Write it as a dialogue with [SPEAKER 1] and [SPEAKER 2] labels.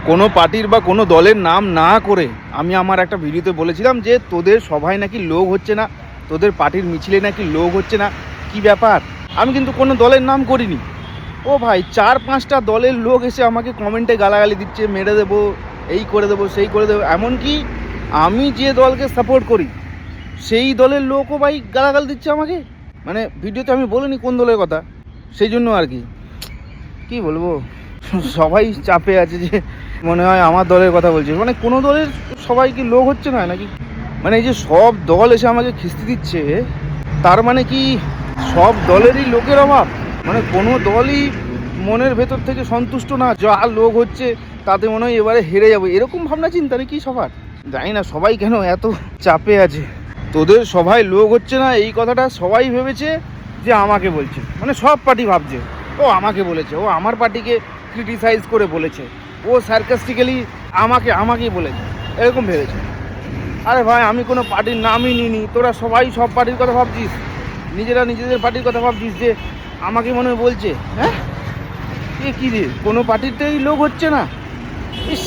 [SPEAKER 1] কোনো পার্টির বা কোনো দলের নাম না করে আমি আমার একটা ভিডিওতে বলেছিলাম যে তোদের সভায় নাকি লোক হচ্ছে না, তোদের পার্টির মিছিলে নাকি লোক হচ্ছে না, কি ব্যাপার। আমি কিন্তু কোনো দলের নাম করিনি। ও ভাই, 4-5টা দলের লোক এসে আমাকে কমেন্টে গালাগালি দিচ্ছে, মেরে দেবো, এই করে দেবো, সেই করে দেবো। এমনকি আমি যে দলকে সাপোর্ট করি সেই দলের লোকও ভাই গালাগাল দিচ্ছে আমাকে। মানে ভিডিওতে আমি বলিনি কোন দলের কথা, সেই জন্য আর কি বলবো, সবাই চাপে আছে যে মনে হয় আমার দলের কথা বলছে। মানে কোনো দলের সবাই কি লোক হচ্ছে না নাকি? মানে এই যে সব দল এসে আমাকে খিস্তি দিচ্ছে, তার মানে কি সব দলেরই লোকের অভাব? মানে কোনো দলই মনের ভেতর থেকে সন্তুষ্ট না, যা লোক হচ্ছে তাতে মনে হয় এবারে হেরে যাবে, এরকম ভাবনা চিন্তা নাকি সবার? জানি না সবাই কেন এত চাপে আছে। তোদের সবাই লোক হচ্ছে না এই কথাটা সবাই ভেবেছে যে আমাকে বলছে, মানে সব পার্টি ভাবছে ও আমাকে বলেছে, ও আমার পার্টিকে ক্রিটিসাইজ করে বলেছে, ও সার্কাস্টিক্যালি আমাকেই বলেছে, এরকম ভেবেছে। আরে ভাই, আমি কোনো পার্টির নামই নিইনি, তোরা সবাই সব পার্টির কথা ভাবছিস, নিজেরা নিজেদের পার্টির কথা ভাবছিস যে আমাকে মনে হয় বলছে। হ্যাঁ, এ কী রে, কোনো পার্টিতেই লোক হচ্ছে না? ইস,